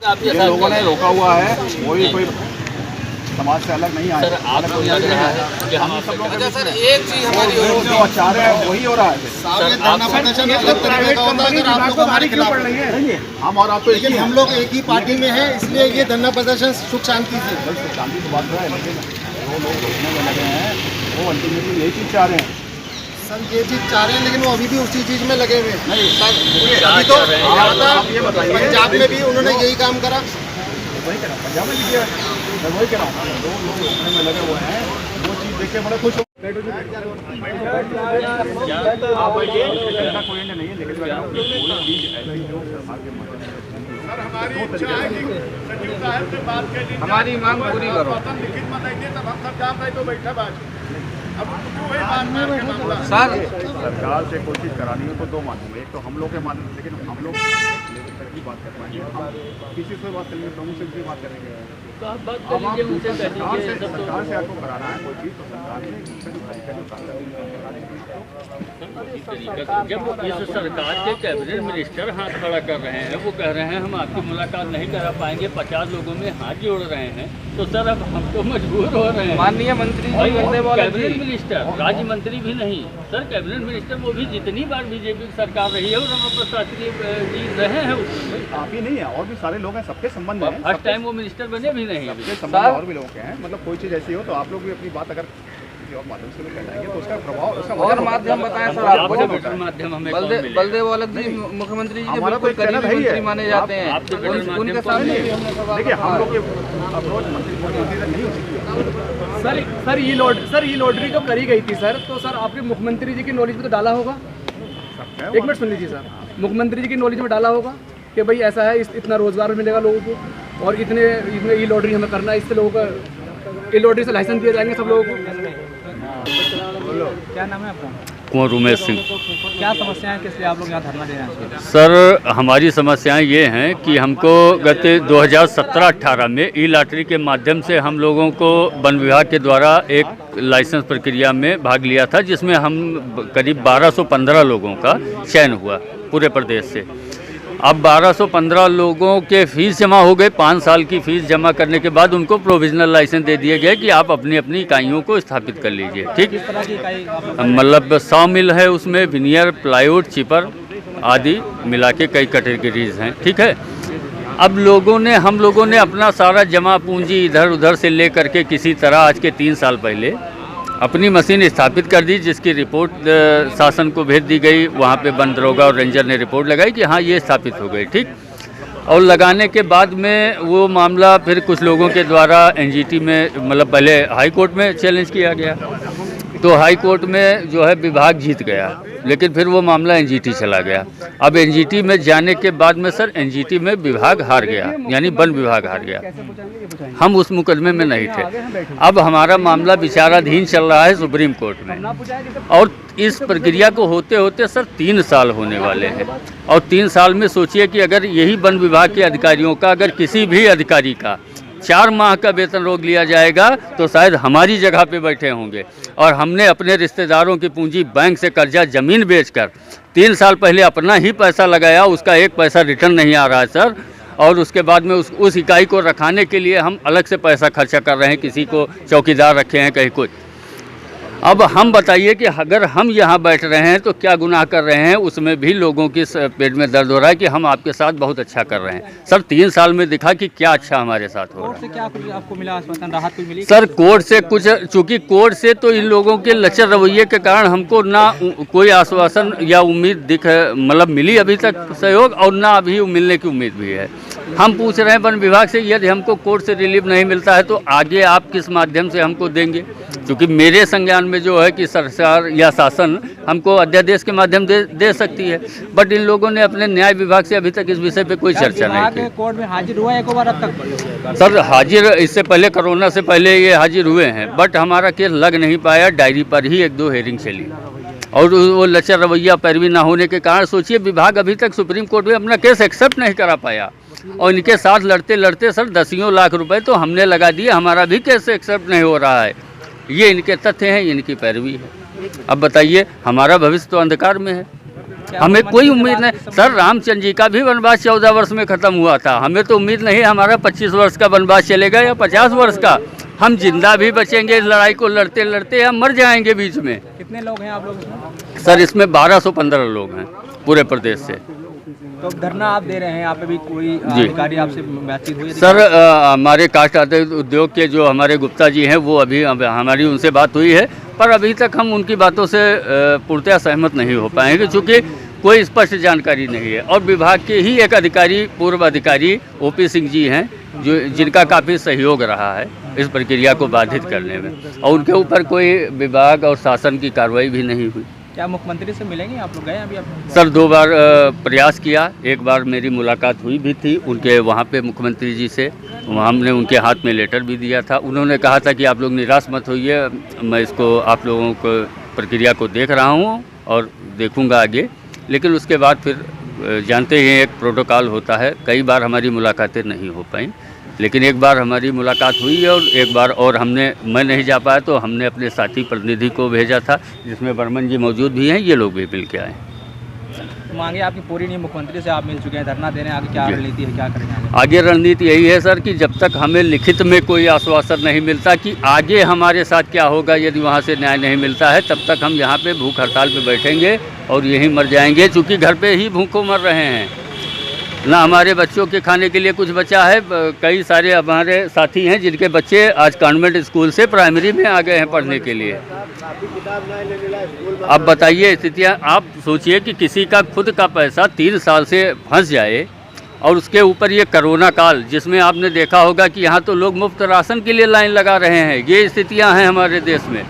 ये लोगों ने रोका हुआ है, वही कोई समाज से अलग नहीं आए। सर आपको लग रहा है कि हम सब लोग अच्छा सर, एक चीज हमारी जो आचार है वही हो रहा है। सर आप हमारी क्यों पड़ रही है? हम और आप तो लेकिन हम लोग एक ही पार्टी में हैं, इसलिए ये धरना प्रदर्शन सुख शांति से। शांति की बात है, लेकिन जो लोग रोकने में लगे हैं वो अल्टीमेटली यही चीज चाह रहे हैं। सर ये चीज़ चाह रहे हैं, लेकिन वो अभी भी उसी चीज़ में लगे हुए हैं। नहीं सर, अभी तो आप ये बताइए, पंजाब में भी उन्होंने यही काम करा। वही करा पंजाब में लीजिए, मैं वही कह रहा हूँ। जो लोग रोकने में लगे हुए हैं वो चीज़ देख के बड़ा खुश हो। आप आइए, कोई नहीं है, लेकिन हमारी मांग पूरी करो। सर सरकार से कोशिश करानी हो तो दो माध्यम, एक तो हम लोग के माध्यम, लेकिन हम लोग की बात कर पाएंगे, हम किसी से बात करेंगे, प्रमुख से भी बात करेंगे। तो आप बात कर लीजिए उनसे, सरकार से आपको कराना है कोई चीज़ तो सरकार ने जब इस सरकार के कैबिनेट मिनिस्टर हाथ खड़ा कर रहे हैं, वो कह रहे हैं हम आपकी मुलाकात नहीं करा पाएंगे, 50 लोगों में हाथ जोड़ रहे हैं, तो सर अब हम तो मजबूर हो रहे हैं। माननीय मंत्री कैबिनेट मिनिस्टर, राज्य मंत्री भी नहीं सर, कैबिनेट मिनिस्टर वो भी जितनी बार बीजेपी की सरकार रही है और रमाप्रसाद शास्त्री जी रहे हैं उसमें। आप ही नहीं है, और भी सारे लोग हैं, सबके संबंध है। फर्स्ट टाइम वो मिनिस्टर बने भी नहीं सबके संबंध और भी लोग हैं। मतलब कोई चीज़ ऐसी हो तो आप लोग भी अपनी बात अगर और माध्यम से कहलाएंगे तो उसका प्रभाव, उसका और माध्यम बताएं सर आपको। माध्यम हमें बलदेव औलख जी मुख्यमंत्री जी के बिल्कुल करीबी मंत्री माने जाते हैं, उनके सामने देखिए हम लोग के अप्रोच मंत्री तक नहीं हो सकती। सर ये लॉटरी कब करी गई थी सर? तो सर आपके मुख्यमंत्री जी की नॉलेज में तो डाला होगा। एक मिनट सुन लीजिए सर, मुख्यमंत्री जी की नॉलेज में डाला होगा कि भाई ऐसा है, इतना रोजगार मिलेगा लोगों को और इतने ये लॉटरी हमें करना है, इससे लोगों का ये लॉटरी से लाइसेंस दिए जाएंगे सब लोगों को। क्या नाम है आपका? कुंवर उमेश सिंह। क्या समस्याएं हैं, किस लिए आप लोग यहाँ धरना दे रहे हैं? सर हमारी समस्याएं ये हैं कि हमको गत 2017-18 में ई लॉटरी के माध्यम से हम लोगों को वन विभाग के द्वारा एक लाइसेंस प्रक्रिया में भाग लिया था, जिसमें हम करीब 1215 लोगों का चयन हुआ पूरे प्रदेश से। अब 1215 लोगों के फीस जमा हो गए, 5 साल की फीस जमा करने के बाद उनको प्रोविजनल लाइसेंस दे दिए गए कि आप अपनी अपनी इकाइयों को स्थापित कर लीजिए। ठीक, मतलब 100 मिल है, उसमें विनियर, प्लाईवुड, चिपर आदि मिला के कई कैटेगरीज हैं। ठीक है, अब हम लोगों ने अपना सारा जमा पूंजी इधर उधर से ले करके किसी तरह आज के 3 साल पहले अपनी मशीन स्थापित कर दी, जिसकी रिपोर्ट शासन को भेज दी गई। वहाँ पे वन दरोगा और रेंजर ने रिपोर्ट लगाई कि हाँ ये स्थापित हो गई। ठीक, और लगाने के बाद में वो मामला फिर कुछ लोगों के द्वारा एनजीटी में, मतलब पहले हाई कोर्ट में चैलेंज किया गया, तो हाई कोर्ट में जो है विभाग जीत गया, लेकिन फिर वो मामला एनजीटी चला गया। अब एनजीटी में जाने के बाद में सर एनजीटी में विभाग हार गया, यानी वन विभाग हार गया। हम उस मुकदमे में नहीं थे। अब हमारा मामला विचाराधीन चल रहा है सुप्रीम कोर्ट में, और इस प्रक्रिया को होते होते सर 3 साल होने वाले हैं। और 3 साल में सोचिए कि अगर यही वन विभाग के अधिकारियों का, अगर किसी भी अधिकारी का 4 माह का वेतन रोक लिया जाएगा तो शायद हमारी जगह पे बैठे होंगे। और हमने अपने रिश्तेदारों की पूंजी, बैंक से कर्जा, ज़मीन बेचकर 3 साल पहले अपना ही पैसा लगाया, उसका 1 पैसा रिटर्न नहीं आ रहा है सर। और उसके बाद में उस इकाई को रखाने के लिए हम अलग से पैसा खर्चा कर रहे हैं, किसी को चौकीदार रखे हैं, कहीं कुछ। अब हम बताइए कि अगर हम यहाँ बैठ रहे हैं तो क्या गुनाह कर रहे हैं? उसमें भी लोगों के पेट में दर्द हो रहा है कि हम आपके साथ बहुत अच्छा कर रहे हैं। सर 3 साल में दिखा कि क्या अच्छा हमारे साथ हो रहा है। कोर्ट से क्या कुछ आपको मिला, राहत कुछ मिली? सर कोर्ट से कुछ, चूँकि कोर्ट से तो इन लोगों के लचर रवैये के कारण हमको ना कोई आश्वासन या उम्मीद मतलब मिली अभी तक सहयोग, और ना अभी मिलने की उम्मीद भी है। हम पूछ रहे हैं वन विभाग से, यदि हमको कोर्ट से रिलीफ नहीं मिलता है तो आगे आप किस माध्यम से हमको देंगे? क्योंकि मेरे संज्ञान में जो है कि सरकार या शासन हमको अध्यादेश के माध्यम दे सकती है, बट इन लोगों ने अपने न्याय विभाग से अभी तक इस विषय पे कोई चर्चा नहीं की। कोर्ट में हाजिर हुआ एक बार अब तक? सर हाजिर इससे पहले, कोरोना से पहले ये हाजिर हुए हैं, बट हमारा केस लग नहीं पाया। डायरी पर ही 1-2 हेयरिंग चली, और वो लचर रवैया पैरवी ना होने के कारण सोचिए विभाग अभी तक सुप्रीम कोर्ट में अपना केस एक्सेप्ट नहीं करा पाया। और इनके साथ लड़ते लड़ते सर दसियों लाख रुपए तो हमने लगा दिए, हमारा भी केस एक्सेप्ट नहीं हो रहा है। ये इनके तथ्य हैं, इनकी पैरवी है। अब बताइए, हमारा भविष्य तो अंधकार में है। हमें कोई उम्मीद नहीं सर। रामचंद्र जी का भी वनवास 14 वर्ष में ख़त्म हुआ था। हमें तो उम्मीद नहीं हमारा 25 वर्ष का वनवास चलेगा या 50 वर्ष का। हम जिंदा भी बचेंगे इस लड़ाई को लड़ते लड़ते, हम मर जाएंगे बीच में। कितने लोग हैं आप लोग इसमें? सर इसमें 1215 लोग हैं पूरे प्रदेश से। तो धरना आप दे रहे हैं, यहाँ पे भी कोई अधिकारी आपसे बातचीत हुई है? सर हमारे काष्ठ आधारित उद्योग के जो हमारे गुप्ता जी हैं वो अभी हमारी उनसे बात हुई है, पर अभी तक हम उनकी बातों से पूर्णतः सहमत नहीं हो पाएंगे क्योंकि कोई स्पष्ट जानकारी नहीं है। और विभाग के ही एक अधिकारी, पूर्व अधिकारी ओपी सिंह जी हैं जो जिनका काफ़ी सहयोग रहा है इस प्रक्रिया को बाधित करने में, और उनके ऊपर कोई विभाग और शासन की कार्रवाई भी नहीं हुई। क्या मुख्यमंत्री से मिलेंगे आप लोग? गए अभी आप? सर 2 बार प्रयास किया। एक बार मेरी मुलाकात हुई भी थी उनके वहाँ पे मुख्यमंत्री जी से। हमने उनके हाथ में लेटर भी दिया था। उन्होंने कहा था कि आप लोग निराश मत होइए, मैं इसको आप लोगों को प्रक्रिया को देख रहा हूँ और देखूँगा आगे। लेकिन उसके बाद फिर जानते ही एक प्रोटोकॉल होता है, कई बार हमारी मुलाकातें नहीं हो पाई। लेकिन एक बार हमारी मुलाकात हुई और एक बार और मैं नहीं जा पाया तो हमने अपने साथी प्रतिनिधि को भेजा था जिसमें बर्मन जी मौजूद भी हैं, ये लोग भी मिल के आए। मांगे आपकी पूरी नहीं, मुख्यमंत्री से आप मिल चुके हैं, धरना दे रहे हैं, आगे क्या रणनीति है, क्या करेंगे? आगे रणनीति यही है सर कि जब तक हमें लिखित में कोई आश्वासन नहीं मिलता कि आगे हमारे साथ क्या होगा यदि वहाँ से न्याय नहीं मिलता है, तब तक हम यहाँ पे भूख हड़ताल पे बैठेंगे और यहीं मर जाएंगे। चूँकि घर पे ही भूखों मर रहे हैं, ना हमारे बच्चों के खाने के लिए कुछ बचा है। कई सारे हमारे साथी हैं जिनके बच्चे आज कॉन्वेंट स्कूल से प्राइमरी में आ गए हैं पढ़ने के लिए। अब बताइए स्थितियाँ, आप सोचिए कि किसी का खुद का पैसा 3 साल से फंस जाए और उसके ऊपर ये कोरोना काल जिसमें आपने देखा होगा कि यहाँ तो लोग मुफ्त राशन के लिए लाइन लगा रहे हैं। ये स्थितियाँ हैं हमारे देश में।